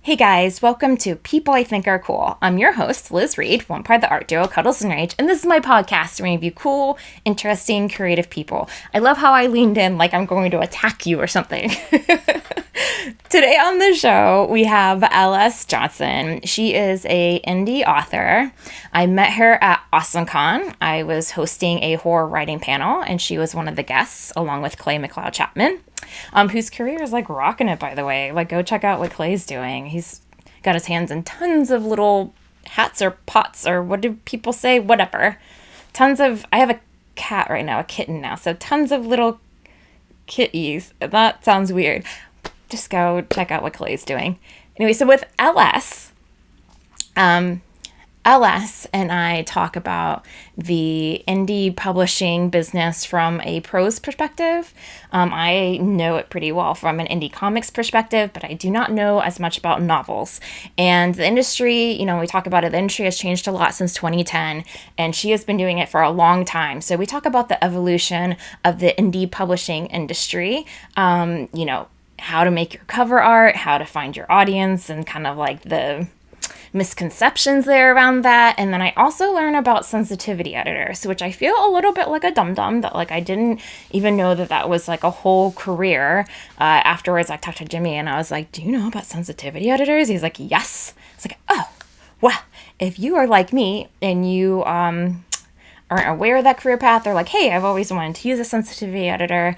Hey guys, welcome to People I Think Are Cool. I'm your host, Liz Reed, one part of the art duo Cuddles and Rage, and this is my podcast where I review cool, interesting, creative people. I love how I leaned in like I'm going to attack you or something. Today on the show, we have L.S. Johnson. She is a indie author. I met her at AwesomeCon. I was hosting a horror writing panel, and she was one of the guests, along with Clay McLeod Chapman. Whose career is like rocking it, by the way. Like, go check out what Clay's doing. He's got his hands in tons of little hats or pots, or what do people say? Whatever. I have a cat right now, a kitten now, so tons of little kitties. That sounds weird. Just go check out what Clay's doing. Anyway, so with LS and I talk about the indie publishing business from a prose perspective. I know it pretty well from an indie comics perspective, but I do not know as much about novels. And the industry, we talk about it, the industry has changed a lot since 2010, and she has been doing it for a long time. So we talk about the evolution of the indie publishing industry, how to make your cover art, how to find your audience, and kind of like the misconceptions there around that. And then I also learn about sensitivity editors, which I feel a little bit like a dum-dum, that like I didn't even know that was like a whole career. Afterwards, I talked to Jimmy and I was like, do you know about sensitivity editors? He's like, yes. It's like, oh, well, if you are like me and you aren't aware of that career path, or like, hey, I've always wanted to use a sensitivity editor,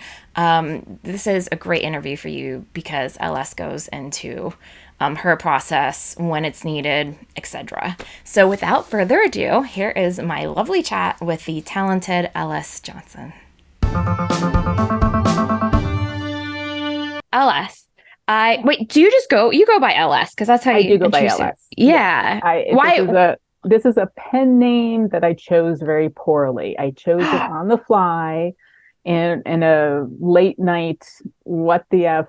this is a great interview for you, because LS goes into her process, when it's needed, etc. So without further ado, here is my lovely chat with the talented LS Johnson. LS, do you go by LS? Because that's how I do go by LS. Yeah. Yes. Why? This is a pen name that I chose very poorly. I chose it on the fly in a late night, what the F,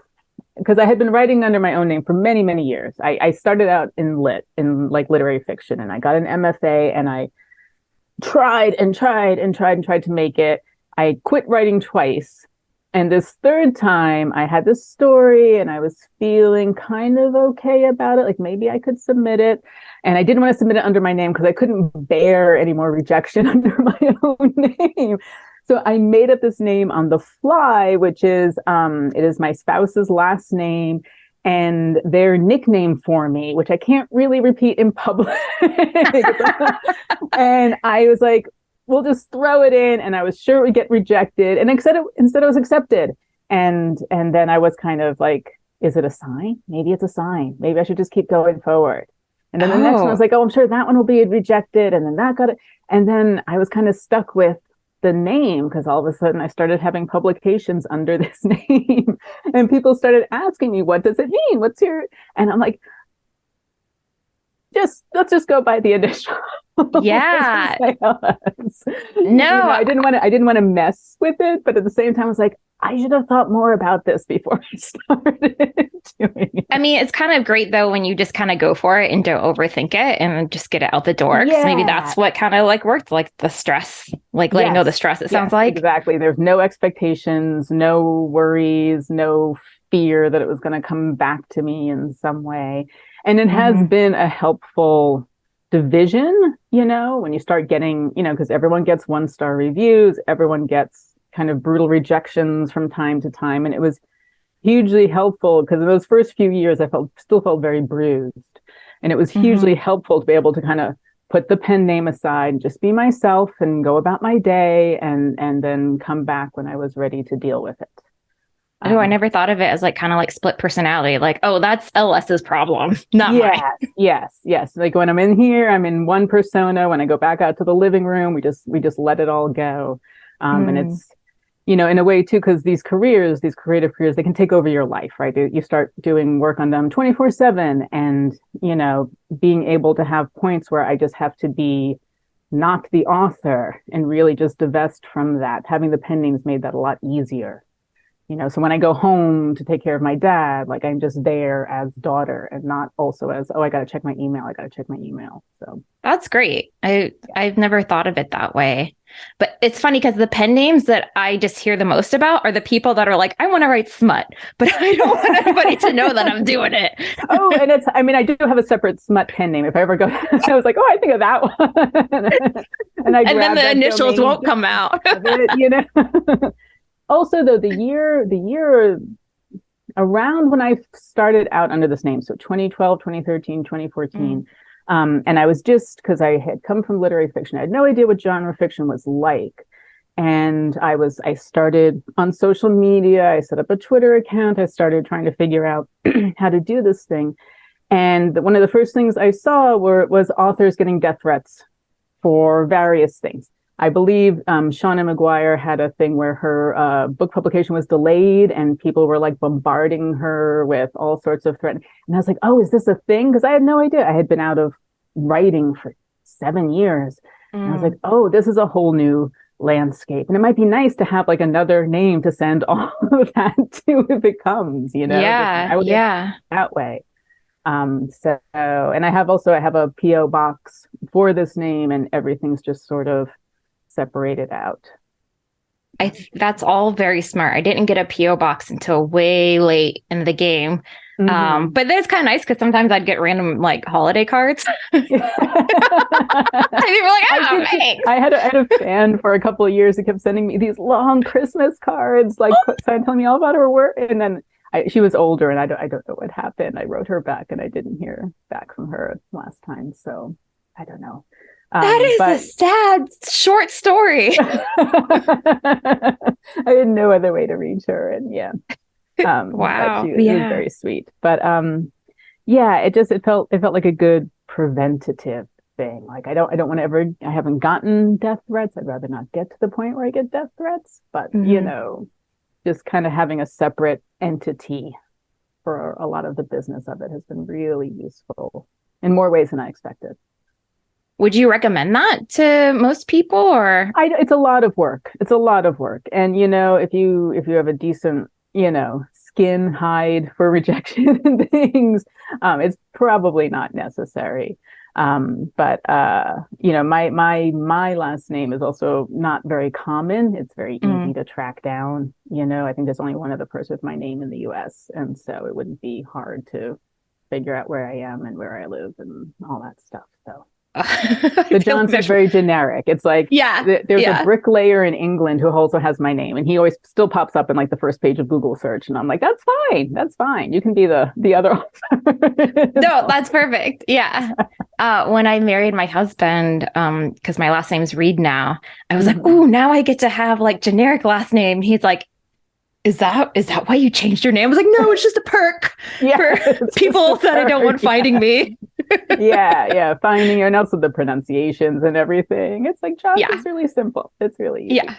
because I had been writing under my own name for many, many years. I started out in literary fiction, and I got an MFA, and I tried to make it. I quit writing twice. And this third time I had this story and I was feeling kind of okay about it. Like maybe I could submit it. And I didn't want to submit it under my name because I couldn't bear any more rejection under my own name. So I made up this name on the fly, which is, it is my spouse's last name and their nickname for me, which I can't really repeat in public. And I was like, we'll just throw it in, and I was sure it would get rejected. And instead it was accepted. And then I was kind of like, is it a sign? Maybe it's a sign. Maybe I should just keep going forward. And then the next one was like, oh, I'm sure that one will be rejected. And then that got it. And then I was kind of stuck with the name, because all of a sudden I started having publications under this name, and people started asking me, what does it mean? And I'm like, let's just go by the initial. Yeah. No, I didn't want to mess with it, but at the same time I was like, I should have thought more about this before I started doing it. I mean, it's kind of great though when you just kind of go for it and don't overthink it and just get it out the door. Yeah. Maybe that's what kind of like worked, like the stress, like letting go of the stress, it sounds like. Exactly. There's no expectations, no worries, no fear that it was going to come back to me in some way. And it has been a helpful division, when you start getting, because everyone gets 1-star reviews, everyone gets kind of brutal rejections from time to time. And it was hugely helpful, because in those first few years, I still felt very bruised. And it was hugely helpful to be able to kind of put the pen name aside and just be myself and go about my day, and then come back when I was ready to deal with it. Oh, I never thought of it as like kind of like split personality. Like, oh, that's LS's problem, not mine. Yes. Like when I'm in here, I'm in one persona. When I go back out to the living room, we just let it all go. And it's, in a way too, because these creative careers, they can take over your life, right? You start doing work on them 24/7, and being able to have points where I just have to be not the author and really just divest from that. Having the pen names made that a lot easier. So when I go home to take care of my dad, like I'm just there as daughter and not also as, oh, I got to check my email. I got to check my email. So That's great. I've never thought of it that way. But it's funny because the pen names that I just hear the most about are the people that are like, I want to write smut, but I don't want anybody to know that I'm doing it. Oh, and I do have a separate smut pen name. If I ever go, I was like, oh, I think of that one. And then the initials won't come out. Also, though, the year around when I started out under this name, so 2012, 2013, 2014, and I was because I had come from literary fiction. I had no idea what genre fiction was like. And I started on social media. I set up a Twitter account. I started trying to figure out how to do this thing. And one of the first things I saw was authors getting death threats for various things. I believe Shauna McGuire had a thing where her book publication was delayed and people were like bombarding her with all sorts of threats. And I was like, oh, is this a thing? Because I had no idea. I had been out of writing for 7 years. And I was like, oh, this is a whole new landscape. And it might be nice to have like another name to send all of that to if it comes, Yeah. That way. And I have a PO box for this name and everything's just sort of separated out. That's all very smart. I didn't get a PO box until way late in the game. But that's kind of nice because sometimes I'd get random like holiday cards. And people were like, oh, thanks. I had a fan for a couple of years who kept sending me these long Christmas cards, like telling me all about her work. And then she was older, and I don't know what happened. I wrote her back, and I didn't hear back from her last time. So I don't know. That is a sad short story. I had no other way to reach her, and yeah. Wow. She was very sweet. But it felt like a good preventative thing. Like I haven't gotten death threats. I'd rather not get to the point where I get death threats, but just kind of having a separate entity for a lot of the business of it has been really useful in more ways than I expected. Would you recommend that to most people, or? It's a lot of work. It's a lot of work. And, if you have a decent, skin, hide for rejection and things, it's probably not necessary. But my last name is also not very common. It's very easy to track down. I think there's only one other person with my name in the US. And so it wouldn't be hard to figure out where I am and where I live and all that stuff. So. The Johnson's very generic. It's like there's a bricklayer in England who also has my name, and he always still pops up in like the first page of Google search, and I'm like, that's fine. You can be the other author. No, that's perfect. Yeah. When I married my husband, because my last name's Reed now, I was like, oh, now I get to have like generic last name. He's like, is that why you changed your name? I was like, no, it's just a perk for people that I don't want finding me. Finding, and also the pronunciations and everything. It's like Johnson's really simple. It's really easy. Yeah.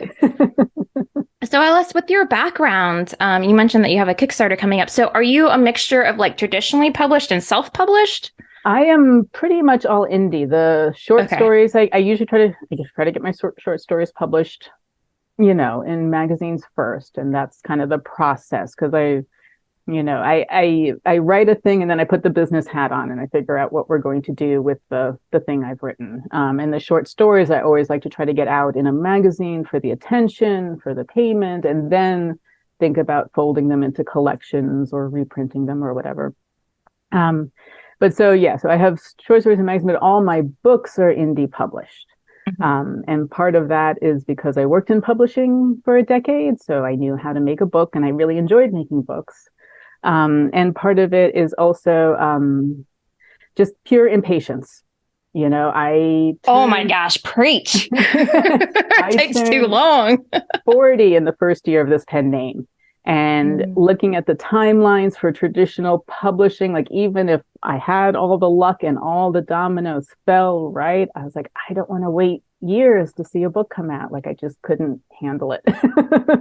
So Alice, with your background, you mentioned that you have a Kickstarter coming up. So are you a mixture of like traditionally published and self-published? I am pretty much all indie. The short stories, I usually try to get my short stories published, in magazines first, and that's kind of the process because I write a thing and then I put the business hat on and I figure out what we're going to do with the thing I've written. And the short stories, I always like to try to get out in a magazine for the attention, for the payment, and then think about folding them into collections or reprinting them or whatever. So I have short stories in magazines, but all my books are indie published. And part of that is because I worked in publishing for a decade, so I knew how to make a book and I really enjoyed making books. And part of it is also just pure impatience. Oh my gosh, preach. It takes too long. 40 in the first year of this pen name. And looking at the timelines for traditional publishing, like even if I had all the luck and all the dominoes fell right, I was like, I don't want to wait years to see a book come out. Like I just couldn't handle it.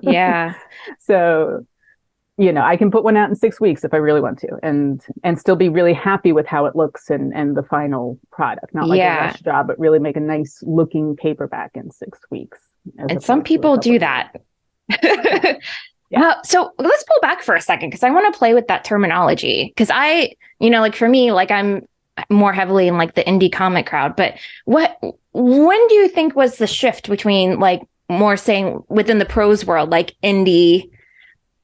Yeah. So, I can put one out in 6 weeks if I really want to, and still be really happy with how it looks and the final product. Not like a rush job, but really make a nice looking paperback in 6 weeks. And some people do that. So let's pull back for a second because I want to play with that terminology. Because like for me, like I'm more heavily in like the indie comic crowd. But when do you think was the shift between like more saying within the prose world, like indie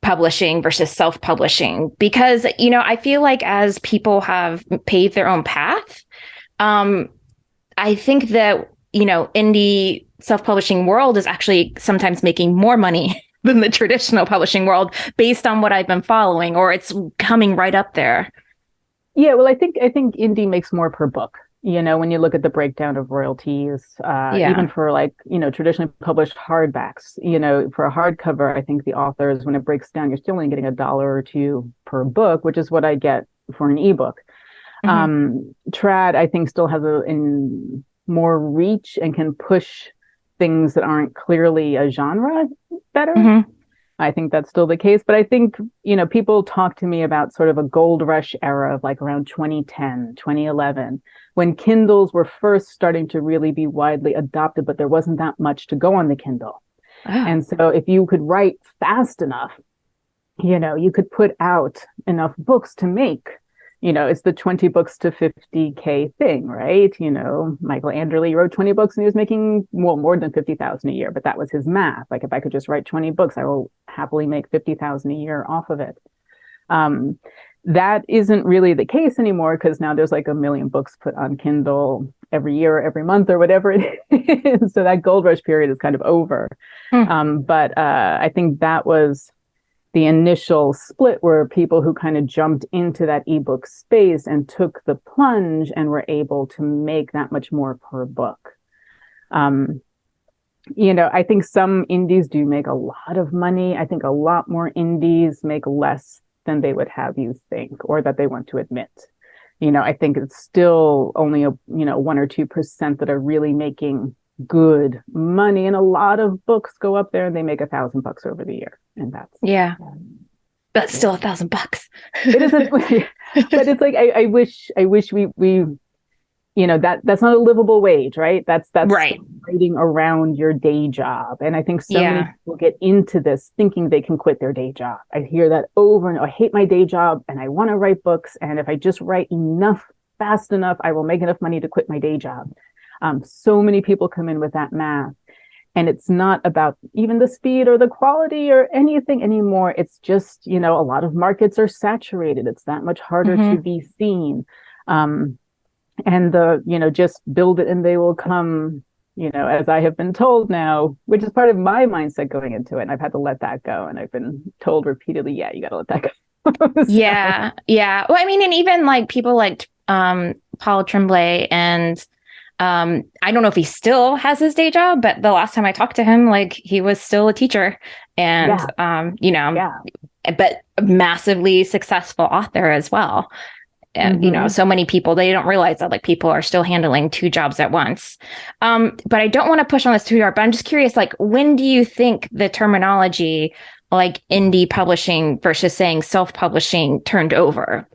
publishing versus self-publishing? Because, I feel like as people have paved their own path, I think that, indie self-publishing world is actually sometimes making more money than the traditional publishing world based on what I've been following, or it's coming right up there. Yeah, well, I think indie makes more per book. When you look at the breakdown of royalties, even for like, traditionally published hardbacks, for a hardcover, I think the authors, when it breaks down, you're still only getting $1 or $2 per book, which is what I get for an ebook. Trad, I think, still has in more reach and can push things that aren't clearly a genre better. I think that's still the case. But I think, people talk to me about sort of a gold rush era of like around 2010, 2011, when Kindles were first starting to really be widely adopted, but there wasn't that much to go on the Kindle. And so if you could write fast enough, you could put out enough books to make, it's the 20 books to 50K thing, right? Michael Anderle wrote 20 books and he was making more than 50,000 a year, but that was his math. Like if I could just write 20 books, I will happily make 50,000 a year off of it. That isn't really the case anymore because now there's like 1 million books put on Kindle every year, or every month, or whatever it is. So that gold rush period is kind of over. But I think that was the initial split where people who kind of jumped into that ebook space and took the plunge and were able to make that much more per book. I think some indies do make a lot of money. I think a lot more indies make less than they would have you think or that they want to admit. I think it's still only 1 or 2% that are really making good money, and a lot of books go up there and they make $1,000 over the year, and that's still $1,000. It isn't, but it's like I wish we that's not a livable wage, right? That's right. Writing around your day job, and I think so many people get into this thinking they can quit their day job. I hear that over and over. I hate my day job and I want to write books, and if I just write enough fast enough, I will make enough money to quit my day job. So many people come in with that math, and it's not about even the speed or the quality or anything anymore. It's just, a lot of markets are saturated. It's that much harder to be seen. And just build it and they will come, as I have been told now, which is part of my mindset going into it. And I've had to let that go. And I've been told repeatedly, you got to let that go. So. Yeah. Well, I mean, and even like people like Paul Tremblay and I don't know if he still has his day job, but the last time I talked to him, like he was still a teacher and, but a massively successful author as well. And, so many people, they don't realize that like people are still handling 2 jobs at once. But I don't want to push on this too hard, but I'm just curious, like, when do you think the terminology like indie publishing versus saying self-publishing turned over?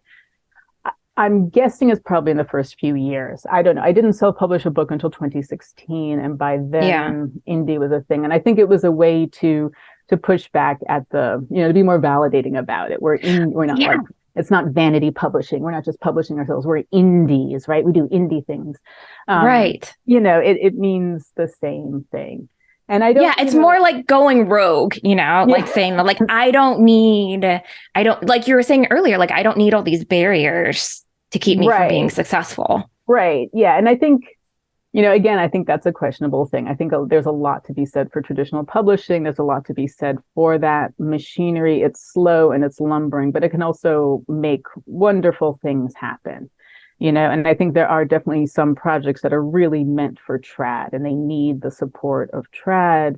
I'm guessing it's probably in the first few years. I don't know. I didn't self-publish a book until 2016. And by then indie was a thing. And I think it was a way to push back at the, to be more validating about it. We're not like, it's not vanity publishing. We're not just publishing ourselves. We're indies, right? We do indie things. Right. It means the same thing. And I don't. It's more like going rogue, like saying like, I don't, like you were saying earlier, like, I don't need all these barriers to keep me from being successful. Right. Yeah. And I think, again, I think that's a questionable thing. I think there's a lot to be said for traditional publishing. There's a lot to be said for that machinery. It's slow and it's lumbering, but it can also make wonderful things happen. And I think there are definitely some projects that are really meant for trad and they need the support of trad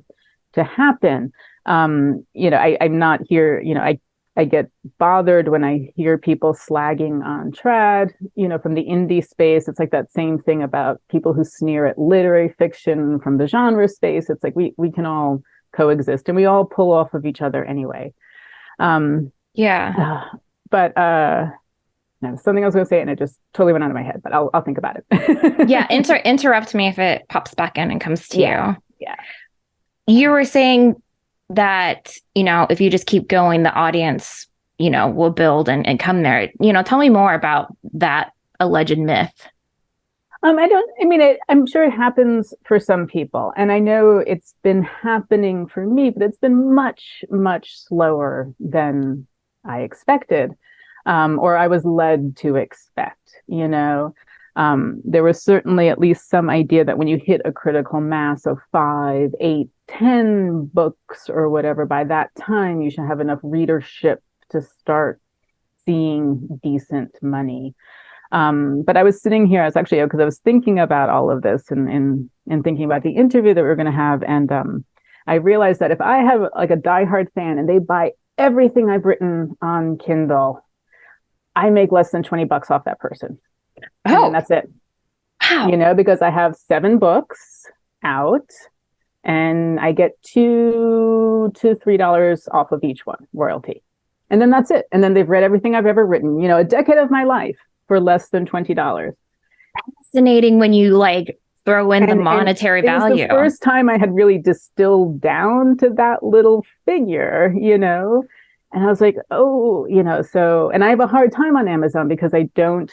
to happen. I'm not here, I get bothered when I hear people slagging on trad, from the indie space. It's like that same thing about people who sneer at literary fiction from the genre space. It's like we can all coexist and we all pull off of each other anyway. No, something I was going to say and it just totally went out of my head, but I'll think about it. Interrupt me if it pops back in and comes to you. Yeah. You were saying that, if you just keep going, the audience, will build and come there. Tell me more about that alleged myth. I'm sure it happens for some people. And I know it's been happening for me, but it's been much, much slower than I expected, or I was led to expect, There was certainly at least some idea that when you hit a critical mass of 5, 8, 10 books or whatever, by that time you should have enough readership to start seeing decent money. But I was sitting here, because I was thinking about all of this and thinking about the interview that we were going to have. And I realized that if I have like a diehard fan and they buy everything I've written on Kindle, I make less than $20 off that person. Oh, and that's it. Wow. Because I have 7 books out and I get $2 to $3 off of each one, royalty. And then that's it. And then they've read everything I've ever written, a decade of my life for less than $20. Fascinating when you throw in the monetary value. It was the first time I had really distilled down to that little figure, and I was like, oh, and I have a hard time on Amazon because I don't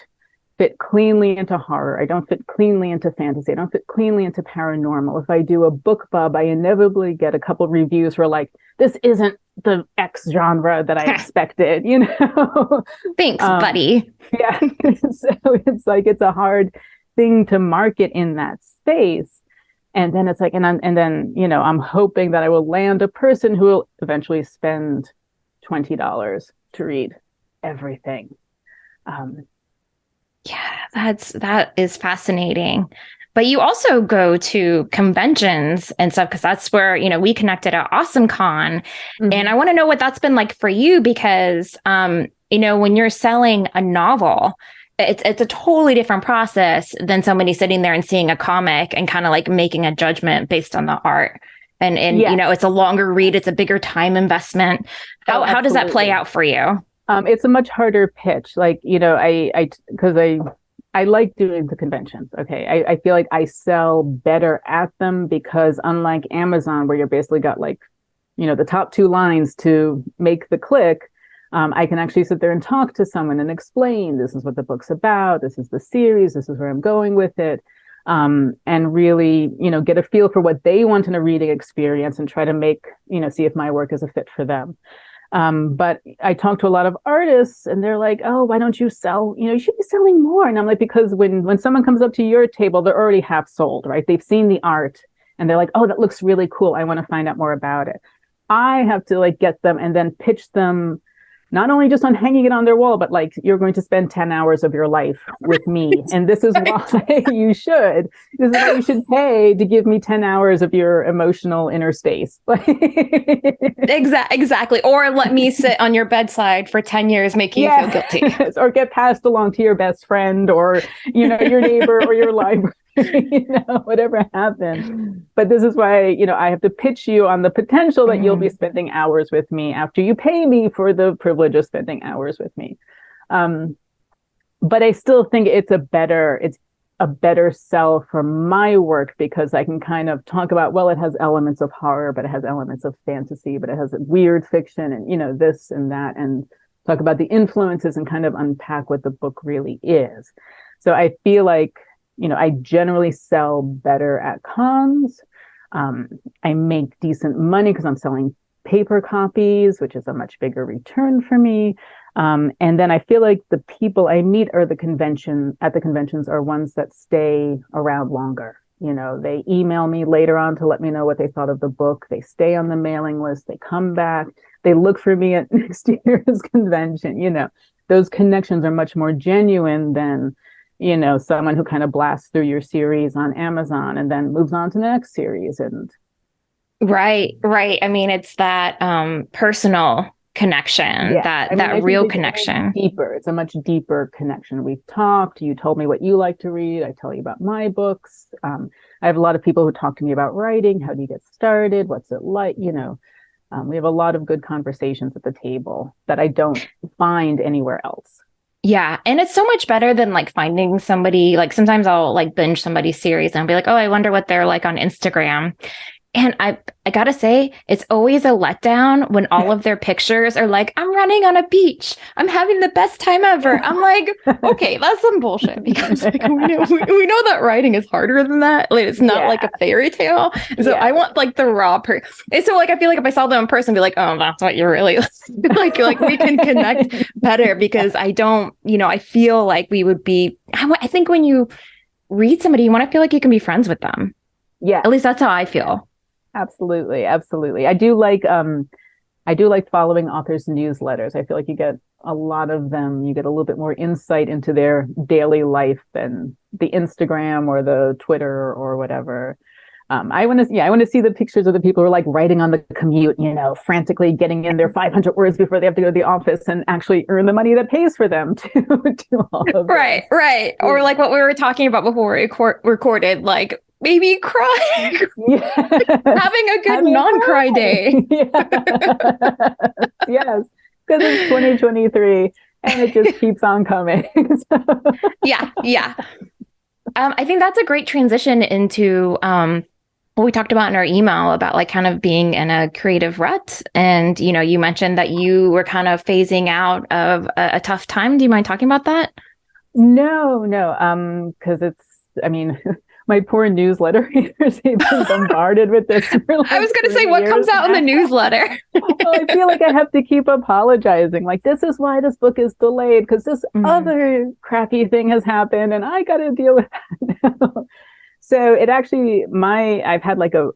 fit cleanly into horror. I don't fit cleanly into fantasy. I don't fit cleanly into paranormal. If I do a book bub, I inevitably get a couple reviews where this isn't the X genre that I expected, Thanks, buddy. Yeah. So it's a hard thing to market in that space. And then it's I'm hoping that I will land a person who will eventually spend $20 to read everything. Yeah, that is fascinating. But you also go to conventions and stuff because that's where, we connected at Awesome Con. Mm-hmm. And I want to know what that's been like for you because, when you're selling a novel, it's a totally different process than somebody sitting there and seeing a comic and kind of making a judgment based on the art. And yes. It's a longer read. It's a bigger time investment. How does that play out for you? It's a much harder pitch. I like doing the conventions. Okay. I feel like I sell better at them because unlike Amazon, where you're basically got the top 2 lines to make the click, I can actually sit there and talk to someone and explain, this is what the book's about. This is the series. This is where I'm going with it. And really, get a feel for what they want in a reading experience and try to make, see if my work is a fit for them. But I talk to a lot of artists and they're like, oh, why don't you sell? You should be selling more. And I'm like, because when someone comes up to your table, they're already half sold, right? They've seen the art and they're like, oh, that looks really cool. I want to find out more about it. I have to get them and then pitch them not only just on hanging it on their wall, but you're going to spend 10 hours of your life with me. And this is why you should. This is why you should pay to give me 10 hours of your emotional inner space. Exactly. Or let me sit on your bedside for 10 years, making you feel guilty. Or get passed along to your best friend or, your neighbor or your library. Whatever happens. But this is why, I have to pitch you on the potential that you'll be spending hours with me after you pay me for the privilege of spending hours with me. But I still think it's a better sell for my work because I can kind of talk about, well, it has elements of horror, but it has elements of fantasy, but it has weird fiction and, this and that, and talk about the influences and kind of unpack what the book really is. So I feel like, I generally sell better at cons. I make decent money because I'm selling paper copies, which is a much bigger return for me. And then I feel like the people I meet at the conventions are ones that stay around longer. They email me later on to let me know what they thought of the book. They stay on the mailing list. They come back. They look for me at next year's convention. Those connections are much more genuine than someone who kind of blasts through your series on Amazon and then moves on to the next series. And right. I mean, it's that personal connection, that real connection. Deeper. It's a much deeper connection. We've talked. You told me what you like to read. I tell you about my books. I have a lot of people who talk to me about writing. How do you get started? What's it like? We have a lot of good conversations at the table that I don't find anywhere else. Yeah. And it's so much better than finding somebody, sometimes I'll binge somebody's series and I'll be like, oh, I wonder what they're like on Instagram. And I gotta say, it's always a letdown when all of their pictures are like, I'm running on a beach. I'm having the best time ever. I'm like, okay, that's some bullshit because like, we know that writing is harder than that. Like, it's not like a fairy tale. And so I want like the raw and so like I feel like if I saw them in person, I'd be like, oh, that's what you're really like we can connect better because I don't, I feel like we would be, I think when you read somebody, you want to feel like you can be friends with them. Yeah. At least that's how I feel. Absolutely. Absolutely. I do like following authors' newsletters. I feel like you get a lot of them. You get a little bit more insight into their daily life than the Instagram or the Twitter or whatever. I want to see the pictures of the people who are like writing on the commute, frantically getting in their 500 words before they have to go to the office and actually earn the money that pays for them to do all of right, this. Right. Yeah. Or like what we were talking about before we recorded, like maybe cry. Yeah. Having a good non-cry day. Yes, because it's 2023 and it just keeps on coming. Yeah. I think that's a great transition into what we talked about in our email about like kind of being in a creative rut. And, you mentioned that you were kind of phasing out of a tough time. Do you mind talking about that? No. Because my poor newsletter readers have been bombarded with this. I was going to say, what comes out in the newsletter? Well, I feel like I have to keep apologizing. Like, this is why this book is delayed, because this other crappy thing has happened and I got to deal with that now. So it actually, I've had like a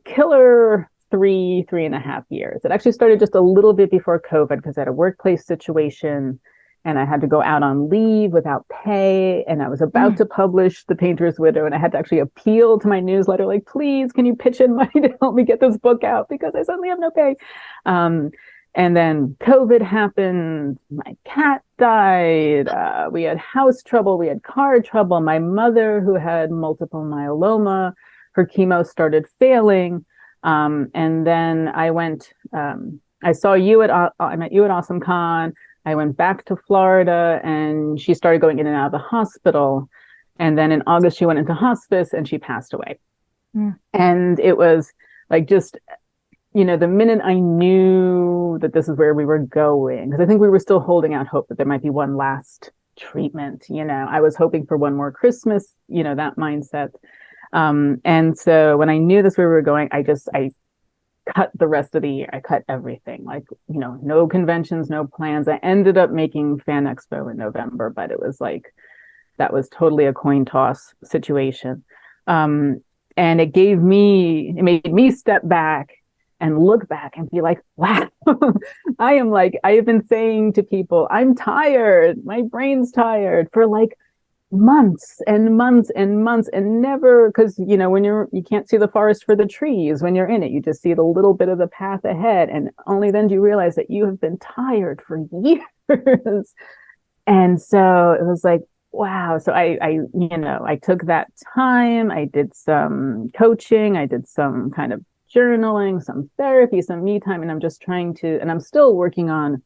killer 3.5 years. It actually started just a little bit before COVID because I had a workplace situation and I had to go out on leave without pay. And I was about to publish The Painter's Widow. And I had to actually appeal to my newsletter, like, please, can you pitch in money to help me get this book out? Because I suddenly have no pay. And then COVID happened. My cat died. We had house trouble. We had car trouble. My mother, who had multiple myeloma, her chemo started failing. And then I went, I met you at Awesome Con. I went back to Florida and she started going in and out of the hospital. And then in August, she went into hospice and she passed away. And it was like just, the minute I knew that this is where we were going, because I think we were still holding out hope that there might be one last treatment. I was hoping for one more Christmas, that mindset. And so when I knew this where we were going, I cut the rest of the year. I cut everything, like, no conventions, no plans. I ended up making Fan Expo in November, but it was like, that was totally a coin toss situation. And it made me step back and look back and be like, wow, I have been saying to people, I'm tired. My brain's tired for like months and months and months and never, because when you can't see the forest for the trees when you're in it, you just see the little bit of the path ahead, and only then do you realize that you have been tired for years. And so it was like, wow. So I took that time. I did some coaching, I did some kind of journaling, some therapy, some me time, and I'm still working on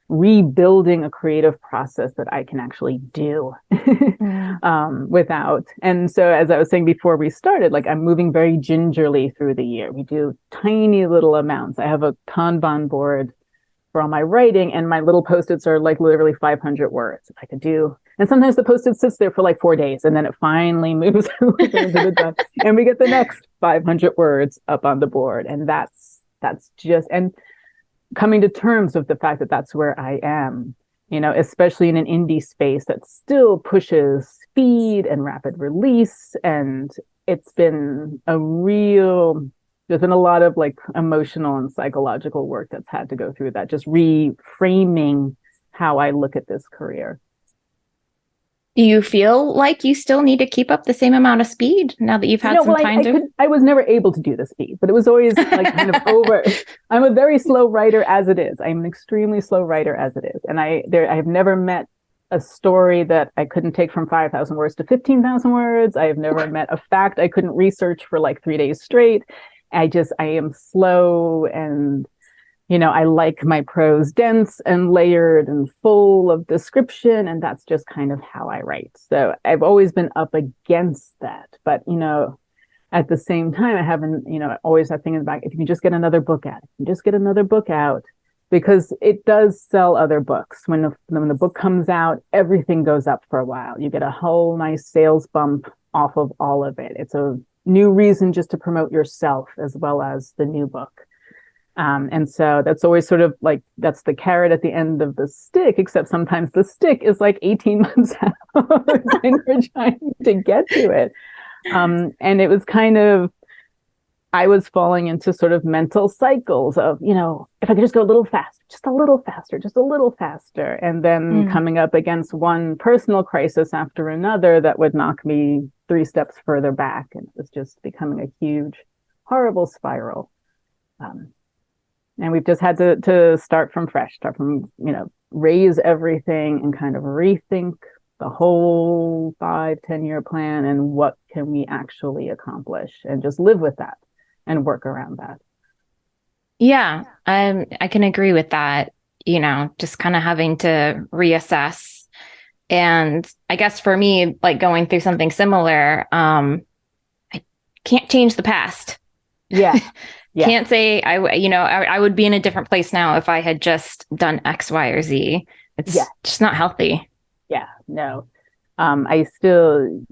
rebuilding a creative process that I can actually do without. And so, as I was saying before we started, like, I'm moving very gingerly through the year. We do tiny little amounts. I have a Kanban board for all my writing, and my little Post-its are like literally 500 words. I could do, and sometimes the Post-it sits there for like 4 days, and then it finally moves into the done, and we get the next 500 words up on the board, and that's just and. Coming to terms with the fact that that's where I am, especially in an indie space that still pushes speed and rapid release. And there's been a lot of like emotional and psychological work that's had to go through that, just reframing how I look at this career. Do you feel like you still need to keep up the same amount of speed now that you've had some time to? I was never able to do the speed, but it was always like kind of over. I'm a very slow writer as it is. I'm an extremely slow writer as it is. And I have never met a story that I couldn't take from 5,000 words to 15,000 words. I have never met a fact I couldn't research for like 3 days straight. I am slow, and I like my prose dense and layered and full of description, and that's just kind of how I write. So I've always been up against that. But, at the same time, I haven't, always that thing in the back. If you can just get another book out, if you can just get another book out, because it does sell other books. When the book comes out, everything goes up for a while. You get a whole nice sales bump off of all of it. It's a new reason just to promote yourself as well as the new book. And so that's always sort of like, that's the carrot at the end of the stick, except sometimes the stick is like 18 months out and you're trying to get to it. And it was kind of, I was falling into sort of mental cycles of, if I could just go a little faster, just a little faster, just a little faster. And then coming up against one personal crisis after another that would knock me 3 steps further back. And it was just becoming a huge, horrible spiral. And we've just had to start from fresh, raise everything and kind of rethink the whole 5-10 year plan and what can we actually accomplish, and just live with that and work around that. Yeah, I can agree with that. Just kind of having to reassess. And I guess for me, like going through something similar, I can't change the past. Yeah. Yeah. Can't say I would be in a different place now if I had just done X, Y, or Z. It's just not healthy. Yeah, no. I still,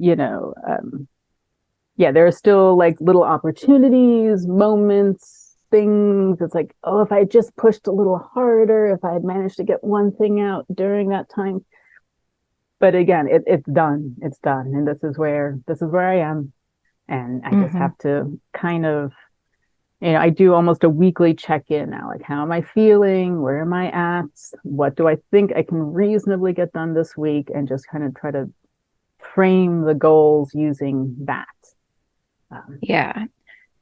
there are still like little opportunities, moments, things. It's like, oh, if I just pushed a little harder, if I had managed to get one thing out during that time. But again, it's done. It's done. And this is where I am. And I just have to kind of, I do almost a weekly check-in now. Like, how am I feeling? Where am I at? What do I think I can reasonably get done this week? And just kind of try to frame the goals using that. Yeah.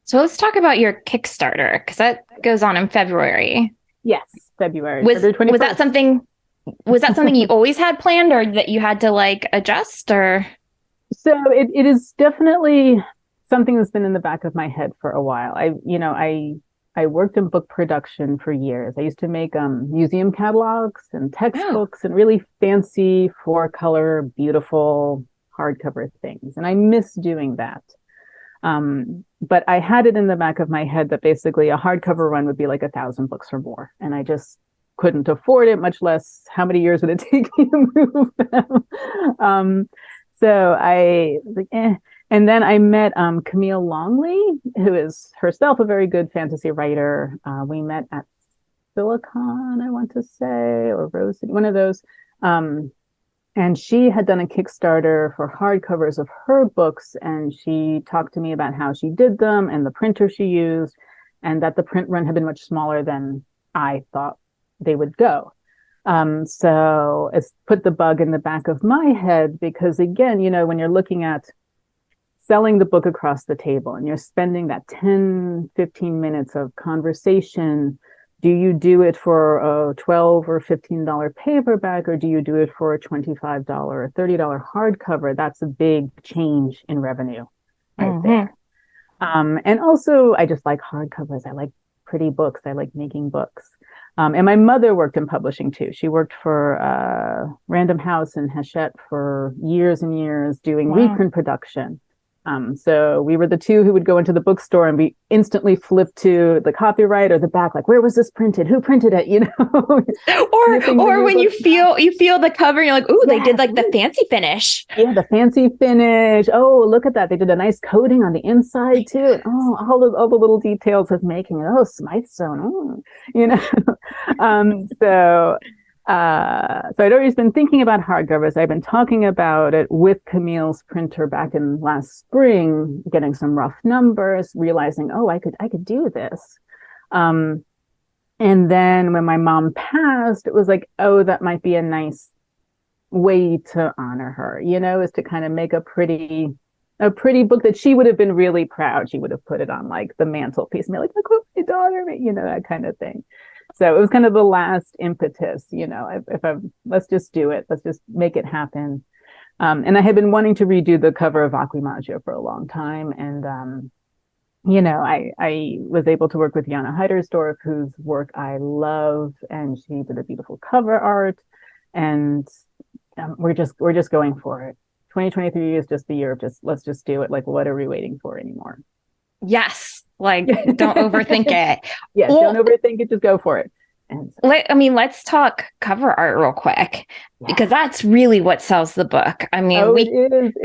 So let's talk about your Kickstarter, because that goes on in February. Yes, February. Was that something you always had planned, or that you had to like adjust, or? So it is definitely something that's been in the back of my head for a while. I worked in book production for years. I used to make museum catalogs and textbooks and really fancy 4-color, beautiful hardcover things. And I miss doing that. But I had it in the back of my head that basically a hardcover run would be like 1,000 books or more. And I just couldn't afford it, much less how many years would it take me to move them. So I was like, eh. And then I met Camille Longley, who is herself a very good fantasy writer. We met at Silicon, I want to say, or Rose City, one of those. And she had done a Kickstarter for hardcovers of her books. And she talked to me about how she did them and the printer she used, and that the print run had been much smaller than I thought they would go. So it's put the bug in the back of my head, because again, when you're looking at selling the book across the table and you're spending that 10-15 minutes of conversation, do you do it for a $12 or $15 paperback, or do you do it for a $25 or $30 hardcover? That's a big change in revenue right there. And also, I just like hardcovers. I like pretty books. I like making books. And my mother worked in publishing too. She worked for Random House in Hachette for years and years doing reprint production. So we were the two who would go into the bookstore and be instantly flipped to the copyright or the back, like, where was this printed? Who printed it? Or when you feel the cover, and you're like, ooh, they did like the fancy finish. Yeah, the fancy finish. Oh, look at that. They did a nice coating on the inside too. And all the little details of making it. Oh, Smithsonian. So I'd always been thinking about hardcovers. I've been talking about it with Camille's printer back in last spring, getting some rough numbers, realizing, I could do this. And then when my mom passed, it was like, that might be a nice way to honor her, is to kind of make a pretty book that she would have been really proud. She would have put it on like the mantelpiece and be like, look what my daughter made, that kind of thing. So it was kind of the last impetus, let's just do it. Let's just make it happen. And I had been wanting to redo the cover of Vacui Magia for a long time. And, I was able to work with Jana Heidersdorf, whose work I love, and she did a beautiful cover art. And we're just going for it. 2023 is just the year of let's just do it. Like, what are we waiting for anymore? Yes. Like, don't overthink it. Yeah, don't overthink it. Just go for it. Let's talk cover art real quick, because that's really what sells the book. I mean, we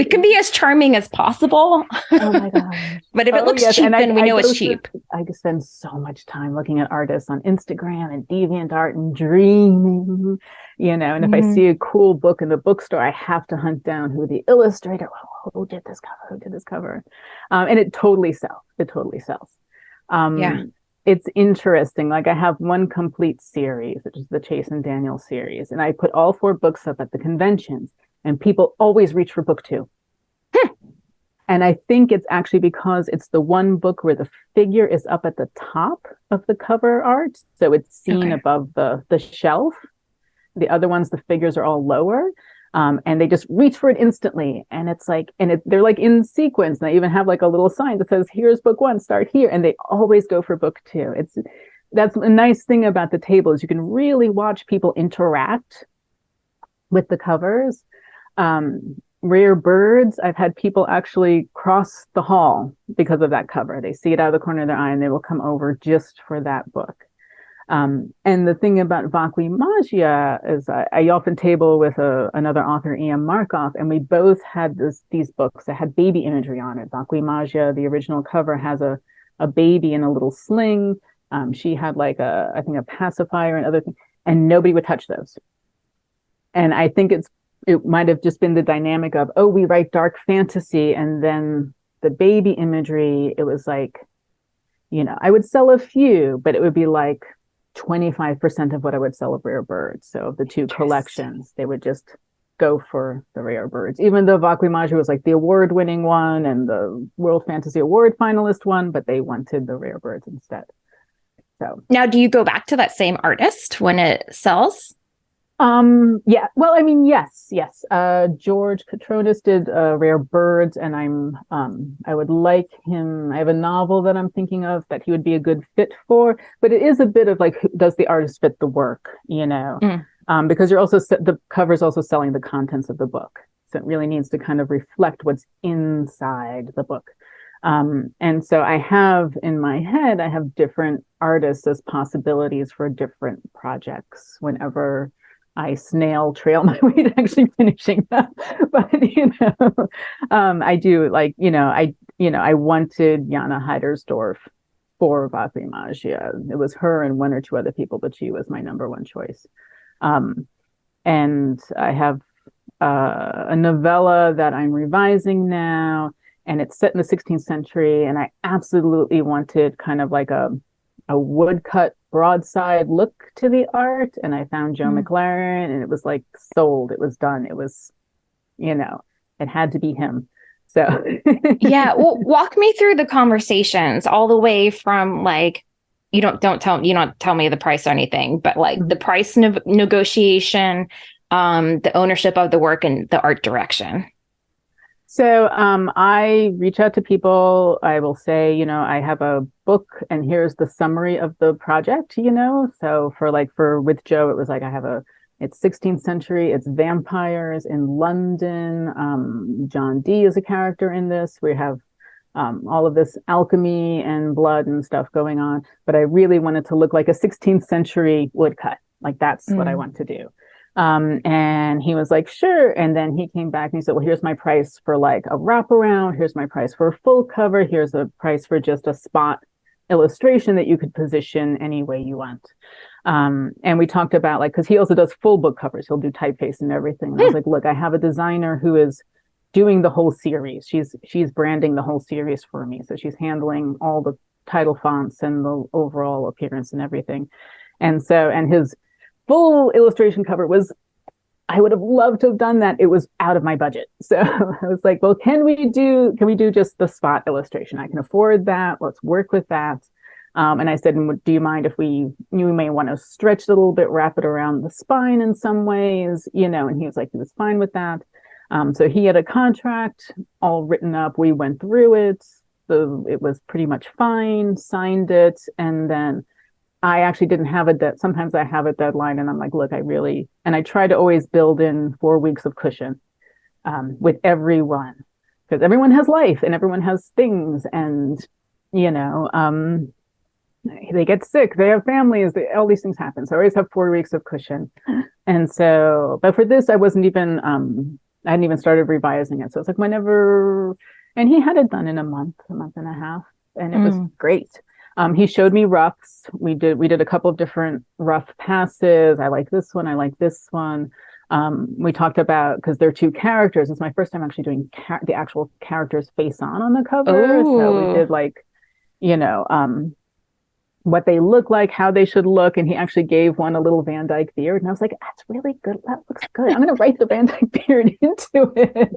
can be as charming as possible. Oh my gosh. But if it looks cheap, then we know it's cheap. I spend so much time looking at artists on Instagram and DeviantArt and dreaming, and if I see a cool book in the bookstore, I have to hunt down who the illustrator, who did this cover. And it totally sells. It's interesting. Like, I have one complete series, which is the Chase and Daniel series. And I put all 4 books up at the conventions, and people always reach for book 2. And I think it's actually because it's the one book where the figure is up at the top of the cover art. So it's seen above the shelf. The other ones, the figures are all lower. And they just reach for it instantly. And it's like, they're like in sequence. And they even have like a little sign that says, here's book 1, start here. And they always go for book 2. That's a nice thing about the table, is you can really watch people interact with the covers. Rare Birds, I've had people actually cross the hall because of that cover. They see it out of the corner of their eye and they will come over just for that book. And the thing about Vacui Magia is I often table with another author, Ian Markoff, and we both had these books that had baby imagery on it. Vacui Magia, the original cover, has a baby in a little sling. She had like I think a pacifier and other things, and nobody would touch those. And I think it might have just been the dynamic of, we write dark fantasy, and then the baby imagery, it was like, I would sell a few, but it would be like 25% of what I would sell of Rare Birds. So the 2 collections, they would just go for the Rare Birds, even though Vacui Magia was like the award-winning one and the World Fantasy Award finalist one, but they wanted the Rare Birds instead. So now, do you go back to that same artist when it sells? Yeah. Well, I mean, yes. George Petronis did Rare Birds, and I would like him. I have a novel that I'm thinking of that he would be a good fit for, but it is a bit of like, does the artist fit the work, because you're also, the cover is also selling the contents of the book. So it really needs to kind of reflect what's inside the book. And so I have in my head, I have different artists as possibilities for different projects whenever I snail trail my way to actually finishing them. But, I do like, I wanted Jana Heidersdorf for Vacui Magia. It was her and 1 or 2 other people, but she was my number 1 choice. And I have a novella that I'm revising now, and it's set in the 16th century. And I absolutely wanted kind of like a woodcut broadside look to the art, and I found Joe McLaren, and it was like sold. It was done. It was, it had to be him. So yeah, well, walk me through the conversations all the way from like, you don't tell me the price or anything, but like the price negotiation, the ownership of the work, and the art direction. So I reach out to people. I will say, I have a book and here's the summary of the project, So with Joe, it was like, it's 16th century, it's vampires in London. John Dee is a character in this. We have all of this alchemy and blood and stuff going on. But I really wanted to look like a 16th century woodcut. Like, that's what I want to do. And he was like, sure. And then he came back and he said, well, here's my price for like a wraparound. Here's my price for a full cover. Here's a price for just a spot illustration that you could position any way you want. And we talked about like, because he also does full book covers. He'll do typeface and everything. And I was like, look, I have a designer who is doing the whole series. She's branding the whole series for me. So she's handling all the title fonts and the overall appearance and everything. And his full illustration cover I would have loved to have done that. It was out of my budget. So I was like, well, can we do just the spot illustration? I can afford that. Let's work with that. And I said, do you mind if you may want to stretch it a little bit, wrap it around the spine in some ways, and he was fine with that. So he had a contract all written up. We went through it. It was pretty much fine, signed it. And then I actually didn't have sometimes I have a deadline and I'm like, look, and I try to always build in 4 weeks of cushion. with everyone, because everyone has life and everyone has things, and you know, they get sick, they have families, all these things happen. So I always have 4 weeks of cushion. And so, but for this, I hadn't even started revising it. So it's like whenever, and he had it done in a month and a half, and it was great. He showed me roughs. We did a couple of different rough passes. I like this one. I like this one. We talked about, because they're two characters. It's my first time actually doing the actual characters face on the cover. Oh. So we did like, you know, what they look like, how they should look. And he actually gave one a little Van Dyke beard. And I was like, that's really good. That looks good. I'm going to write the Van Dyke beard into it.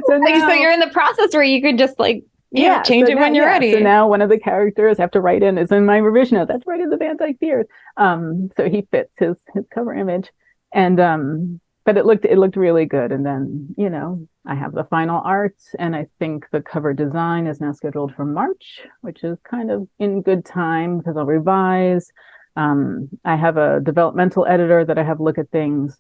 So you're in the process where you could just like, change it when you're ready. So now one of the characters I have to write in is in my revision note. That's right in the Van Dyke beard. So he fits his cover image. And but it looked really good. And then, you know, I have the final art, and I think the cover design is now scheduled for March, which is kind of in good time because I'll revise. I have a developmental editor that I have look at things.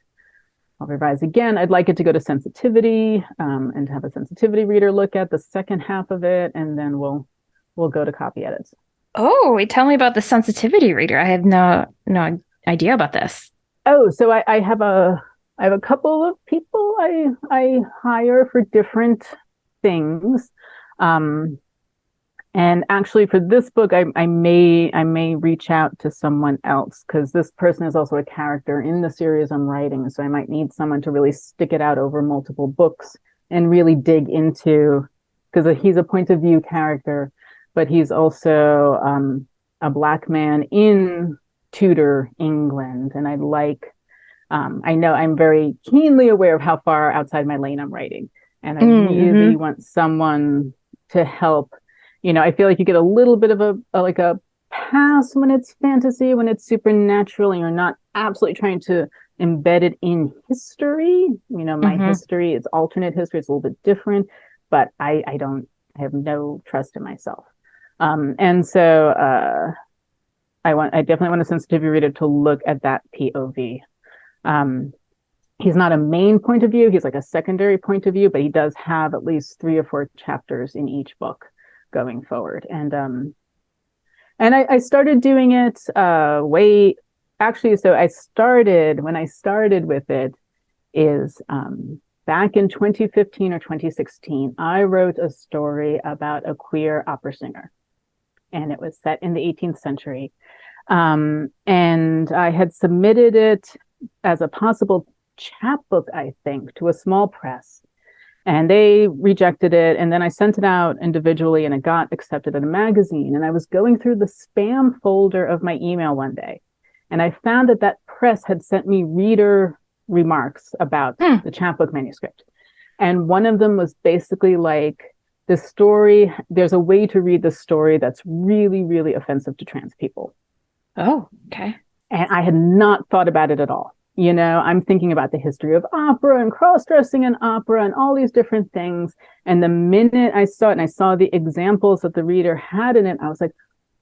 I'll revise again. I'd like it to go to sensitivity, and to have a sensitivity reader look at the second half of it, and then we'll go to copy edits. Oh, wait, tell me about the sensitivity reader. I have no idea about this. Oh, so I have a couple of people I hire for different things. And actually for this book, I may reach out to someone else, because this person is also a character in the series I'm writing. So I might need someone to really stick it out over multiple books and really dig into, because he's a point of view character, but he's also a Black man in Tudor England. And I know I'm very keenly aware of how far outside my lane I'm writing. And I really want someone to help. You know, I feel like you get a little bit of a pass when it's fantasy, when it's supernatural, and you're not absolutely trying to embed it in history. You know, my history, it's alternate history, it's a little bit different, but I have no trust in myself. And so I definitely want a sensitivity reader to look at that POV. He's not a main point of view, he's like a secondary point of view, but he does have at least 3 or 4 chapters in each book going forward. And I started doing it so when I started with it is back in 2015 or 2016, I wrote a story about a queer opera singer, and it was set in the 18th century. And I had submitted it as a possible chapbook, I think, to a small press, and they rejected it. And then I sent it out individually, and it got accepted in a magazine. And I was going through the spam folder of my email one day, and I found that press had sent me reader remarks about the chapbook manuscript. And one of them was basically like, the story, there's a way to read the story that's really, really offensive to trans people. Oh, okay. And I had not thought about it at all. You know, I'm thinking about the history of opera and cross-dressing in opera and all these different things. And the minute I saw it and I saw the examples that the reader had in it, I was like,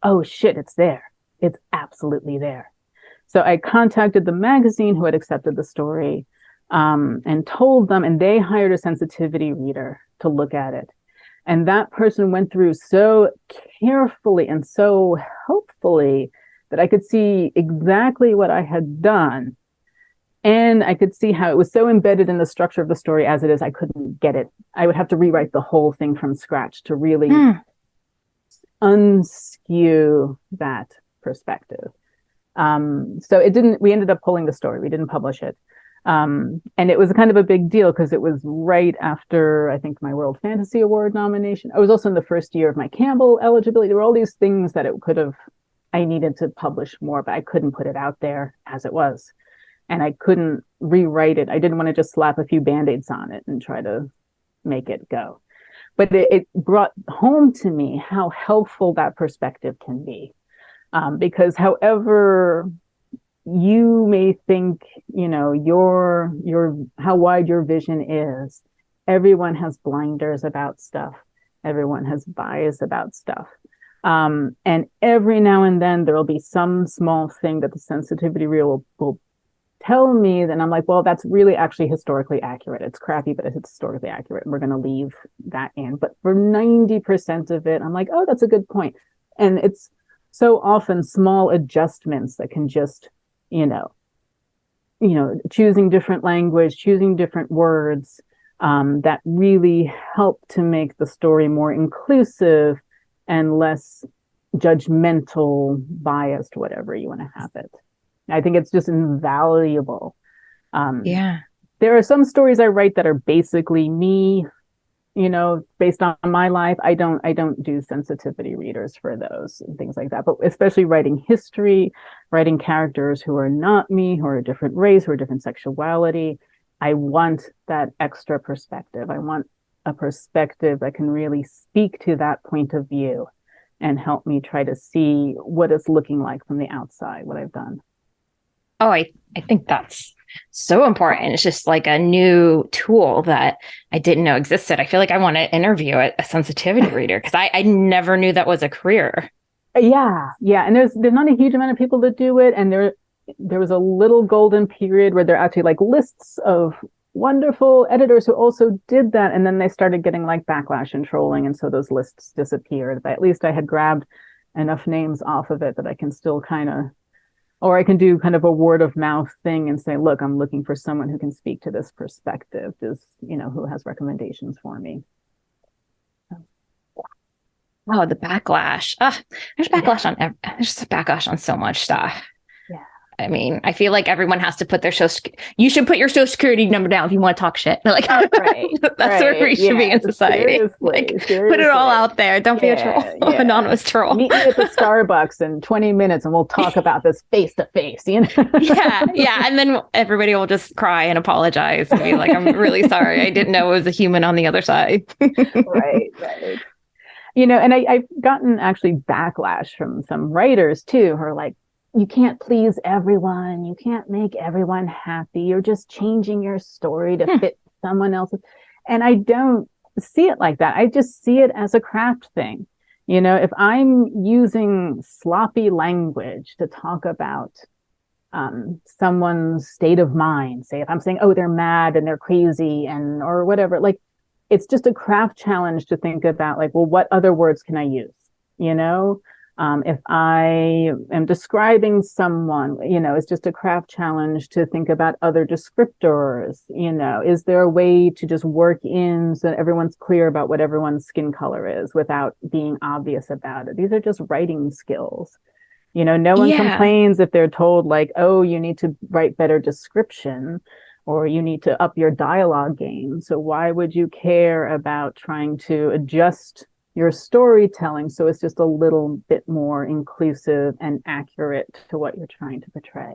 oh shit, it's there. It's absolutely there. So I contacted the magazine who had accepted the story, and told them, and they hired a sensitivity reader to look at it. And that person went through so carefully and so helpfully that I could see exactly what I had done. And I could see how it was so embedded in the structure of the story as it is, I couldn't get it. I would have to rewrite the whole thing from scratch to really unskew that perspective. So we ended up pulling the story. We didn't publish it. And it was kind of a big deal because it was right after, I think, my World Fantasy Award nomination. I was also in the first year of my Campbell eligibility. There were all these things that I needed to publish more, but I couldn't put it out there as it was. And I couldn't rewrite it. I didn't want to just slap a few Band-Aids on it and try to make it go. But it brought home to me how helpful that perspective can be. Because however you may think, you know, how wide your vision is, everyone has blinders about stuff. Everyone has bias about stuff. And every now and then there will be some small thing that the sensitivity reel will tell me, then I'm like, well, that's really actually historically accurate. It's crappy, but it's historically accurate. We're going to leave that in. But for 90% of it, I'm like, oh, that's a good point. And it's so often small adjustments that can just, you know, choosing different language, choosing different words, that really help to make the story more inclusive and less judgmental, biased, whatever you want to have it. I think it's just invaluable. Um, Yeah. there are some stories I write that are basically me, based on my life. I don't do sensitivity readers for those and things like that. But especially writing history, writing characters who are not me, who are a different race, who are different sexuality. I want that extra perspective. I want a perspective that can really speak to that point of view and help me try to see what it's looking like from the outside, what I've done. Oh, I think that's so important. It's just like a new tool that I didn't know existed. I feel like I want to interview a sensitivity reader because I never knew that was a career. Yeah, yeah. And there's not a huge amount of people that do it. And there was a little golden period where there are actually like lists of wonderful editors who also did that. And then they started getting like backlash and trolling. And so those lists disappeared. But at least I had grabbed enough names off of it that I can still or I can do kind of a word of mouth thing and say, look, I'm looking for someone who can speak to this perspective, who has recommendations for me. Oh, the backlash. There's backlash on there's backlash on so much stuff. Yeah. I mean, I feel like everyone has to put their you should put your social security number down if you want to talk shit. Like, right, that's where we should be in society. Seriously. Put it all out there. Don't be a troll, anonymous troll. Meet me at the Starbucks in 20 minutes and we'll talk about this face to face, Yeah. And then everybody will just cry and apologize and be like, I'm really sorry. I didn't know it was a human on the other side. Right. And I've gotten actually backlash from some writers too, who are like, you can't please everyone. You can't make everyone happy. You're just changing your story to fit someone else's. And I don't see it like that. I just see it as a craft thing. If I'm using sloppy language to talk about someone's state of mind, say if I'm saying, oh, they're mad and they're crazy or whatever, like it's just a craft challenge to think about like, well, what other words can I use? If I am describing someone, it's just a craft challenge to think about other descriptors. Is there a way to just work in so that everyone's clear about what everyone's skin color is without being obvious about it? These are just writing skills. No one complains if they're told like, oh, you need to write better description or you need to up your dialogue game. So why would you care about trying to adjust your storytelling so it's just a little bit more inclusive and accurate to what you're trying to portray?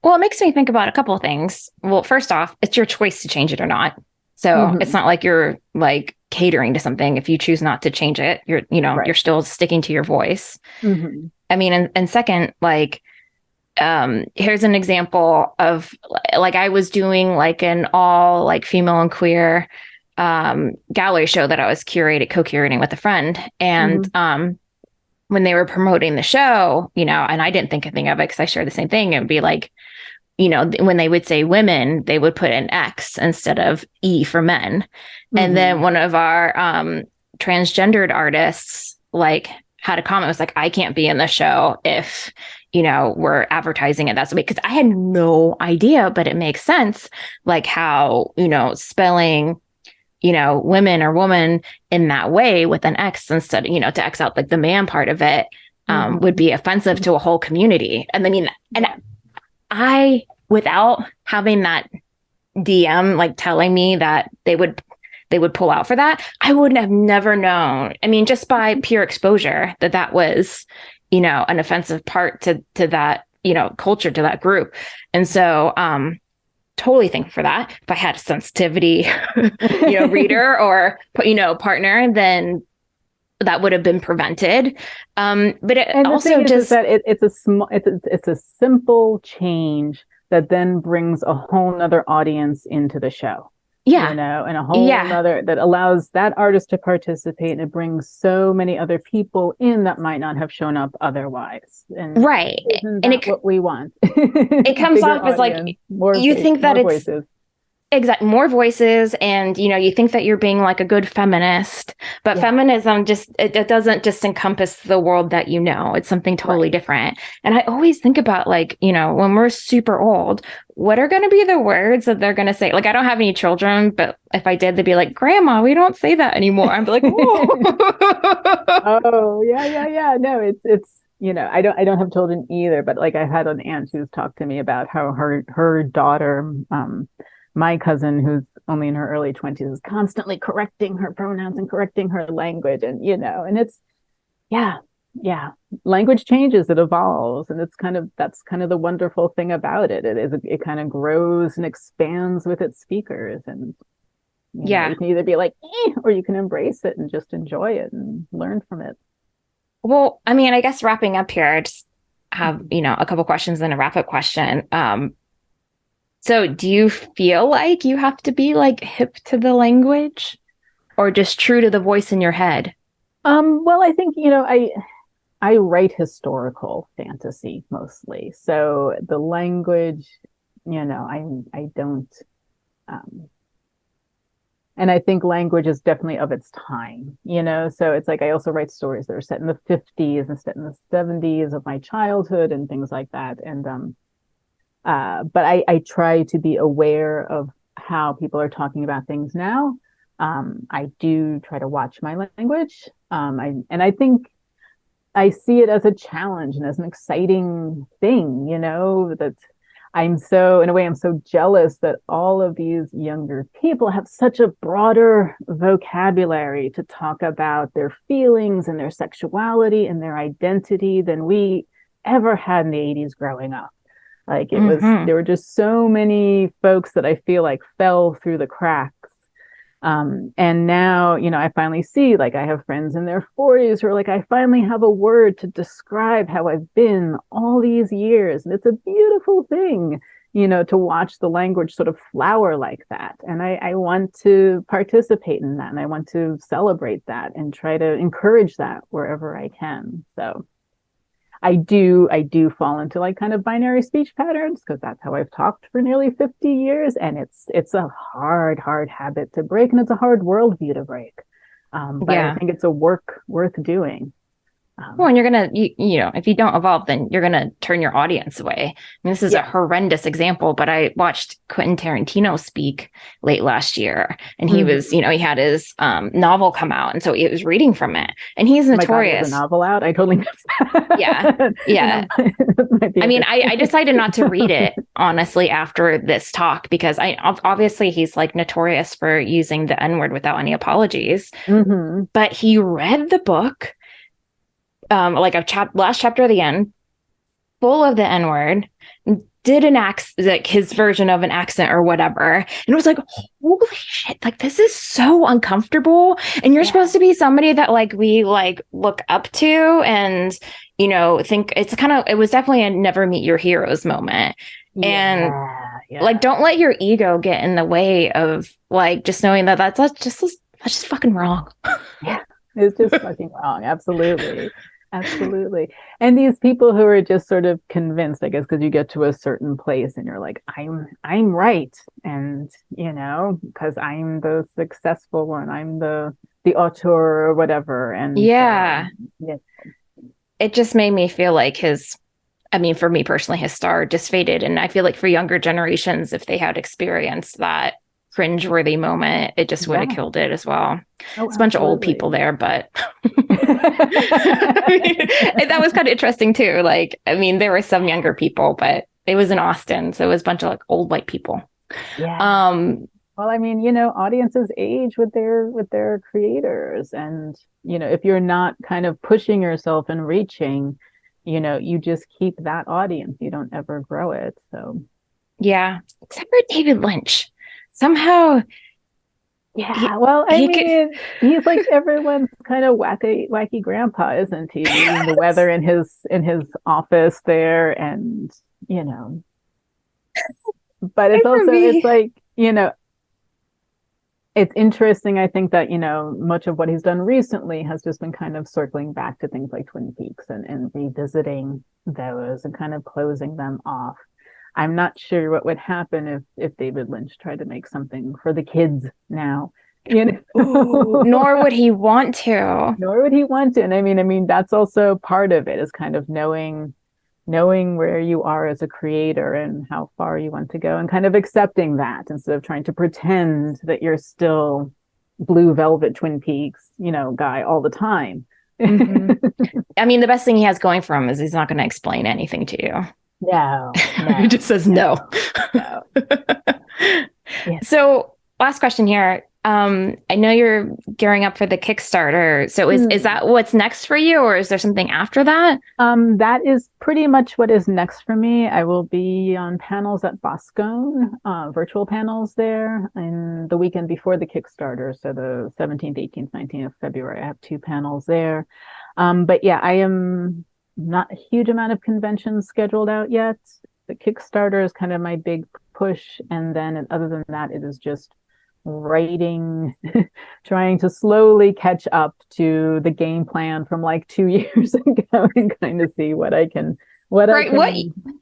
Well, it makes me think about a couple of things. Well, first off, it's your choice to change it or not. So it's not like you're like catering to something. If you choose not to change it, you're you're still sticking to your voice. I mean, and second, like, here's an example of like I was doing like an all like female and queer gallery show that I was co-curating with a friend. And when they were promoting the show, and I didn't think a thing of it because I shared the same thing. It would be like, when they would say women, they would put an X instead of E for men. And then one of our transgendered artists like had a comment, was like, I can't be in the show if we're advertising it that way, because I had no idea, but it makes sense, like how spelling women or woman in that way with an X instead, to X out like the man part of it, would be offensive to a whole community. And I mean, and I, without having that DM like telling me that they would pull out for that, I would have never known. I mean, just by pure exposure that was, an offensive part to that, culture, to that group. And so, totally thankful for that. If I had a sensitivity, reader or, partner, then that would have been prevented. But it and also is that it's a simple change that then brings a whole nother audience into the show. Yeah. and a whole Yeah. nother that allows that artist to participate, and it brings so many other people in that might not have shown up otherwise. And Right. isn't And that what we want? it A comes bigger off as like audience, more you think that more it's voices. exact more voices, and you think that you're being like a good feminist, but Yeah, feminism just it doesn't just encompass the world that it's something totally right. different. And I always think about like when we're super old, what are going to be the words that they're going to say? Like, I don't have any children, but if I did, they'd be like, grandma, we don't say that anymore. I'd be like, whoa. Oh, yeah, yeah, yeah. No, it's I don't have children either, but like I had an aunt who's talked to me about how her daughter, my cousin who's only in her early 20s, is constantly correcting her pronouns and correcting her language, and and it's yeah, yeah. Language changes, it evolves, and that's kind of the wonderful thing about it. It kind of grows and expands with its speakers, and Yeah. you can either be like, or you can embrace it and just enjoy it and learn from it. Well, I mean, I guess wrapping up here, I just have, a couple questions and a wrap up question. So do you feel like you have to be like hip to the language or just true to the voice in your head? Well, I think, I write historical fantasy mostly. So the language, I don't um and I think language is definitely of its time, so it's like I also write stories that are set in the 50s and set in the 70s of my childhood and things like that. And but I try to be aware of how people are talking about things now. I do try to watch my language. I think I see it as a challenge and as an exciting thing, that in a way, I'm so jealous that all of these younger people have such a broader vocabulary to talk about their feelings and their sexuality and their identity than we ever had in the 80s growing up. Like Mm-hmm. there were just so many folks that I feel like fell through the cracks. And now, I finally see, like, I have friends in their 40s who are like, I finally have a word to describe how I've been all these years. And it's a beautiful thing, to watch the language sort of flower like that. And I want to participate in that, and I want to celebrate that and try to encourage that wherever I can. So I do fall into like kind of binary speech patterns because that's how I've talked for nearly 50 years. And it's a hard habit to break, and it's a hard worldview to break. But I Yeah. think it's a work worth doing. Well, Um, and you're gonna, if you don't evolve, then you're gonna turn your audience away. I mean, this is a yes, horrendous example, but I watched Quentin Tarantino speak late last year, and he was, mm-hmm. he had his novel come out, and so he was reading from it, and he's Oh my God, he has a notorious. novel out. I totally missed Yeah, that. yeah. That might be I mean, interesting. I decided not to read it honestly after this talk because obviously he's like notorious for using the N word without any apologies, Mm-hmm. but he read the book, like last chapter of the end, full of the N word, did an accent, like his version of an accent or whatever. And it was like, holy shit, like this is so uncomfortable. And you're Yeah. supposed to be somebody that like we like look up to and, think it was definitely a never meet your heroes moment. And Yeah. like, Yeah. don't let your ego get in the way of like just knowing that that's just fucking wrong. Yeah, it's just fucking wrong. Absolutely. Absolutely. And these people who are just sort of convinced, I guess, because you get to a certain place and you're like, I'm right. And, because I'm the successful one, I'm the auteur or whatever. And Yeah. yeah, It just made me feel like I mean, for me personally, his star just faded. And I feel like for younger generations, if they had experienced that cringeworthy moment, it just would have yeah. killed it as well. Oh, It's a bunch of old absolutely. people there, but I mean, that was kind of interesting too. Like, I mean, there were some younger people, but it was in Austin. So it was a bunch of like old white people. Yeah. Um, Well, I mean, audiences age with their creators, and if you're not kind of pushing yourself and reaching, you just keep that audience. You don't ever grow it. So, yeah, except for David Lynch. Somehow yeah. Well, I he could. mean, he's like everyone's kind of wacky grandpa, isn't he? Reading the weather in his office there, and you know, but For it's me, like, it's interesting. I think that, much of what he's done recently has just been kind of circling back to things like Twin Peaks and revisiting those and kind of closing them off. I'm not sure what would happen if David Lynch tried to make something for the kids now. Ooh, nor would he want to. Nor would he want to. And I mean, that's also part of it, is kind of knowing where you are as a creator and how far you want to go, and kind of accepting that instead of trying to pretend that you're still Blue Velvet Twin Peaks, guy all the time. Mm-hmm. I mean, the best thing he has going for him is he's not going to explain anything to you. No. He just says no. Yeah. So last question here. I know you're gearing up for the Kickstarter. So is that what's next for you, or is there something after that? That is pretty much what is next for me. I will be on panels at Boscone, virtual panels there, and the weekend before the Kickstarter. So the 17th, 18th, 19th of February, I have 2 panels there. But yeah, I am not a huge amount of conventions scheduled out yet. The Kickstarter is kind of my big push. And then other than that, it is just writing, trying to slowly catch up to the game plan from like 2 years ago and kind of see what I can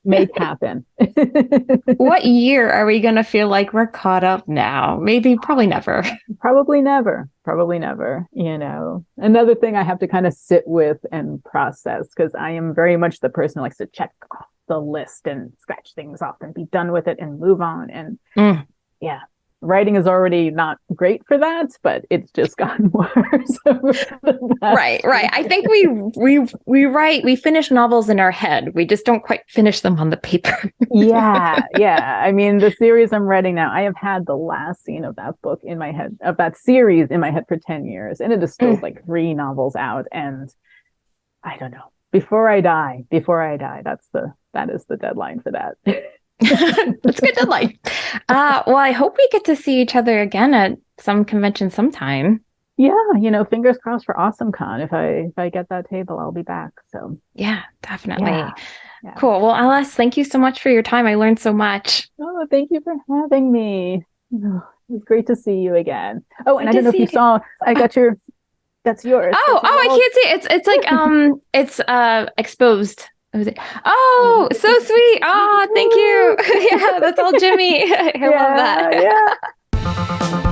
make happen. What year are we going to feel like we're caught up now? Probably never. Probably never. Another thing I have to kind of sit with and process, because I am very much the person who likes to check off the list and scratch things off and be done with it and move on. And yeah. Writing is already not great for that, but it's just gotten worse. Right. I think we finish novels in our head. We just don't quite finish them on the paper. Yeah. I mean, the series I'm writing now, I have had the last scene of that book in my head, of that series in my head for 10 years. And it is still like 3 novels out. And I don't know. Before I die, that is the deadline for that. That's a good deadline. Well, I hope we get to see each other again at some convention sometime. Yeah, fingers crossed for AwesomeCon. If I get that table, I'll be back. So yeah, definitely. Yeah. Cool. Well, Alice, thank you so much for your time. I learned so much. Oh, thank you for having me. Oh, it was great to see you again. Oh, and I don't know if you saw, I got that's yours. I can't see it. It's like it's exposed. Oh, so sweet. Oh, thank you. Yeah, that's all Jimmy. I love that. Yeah.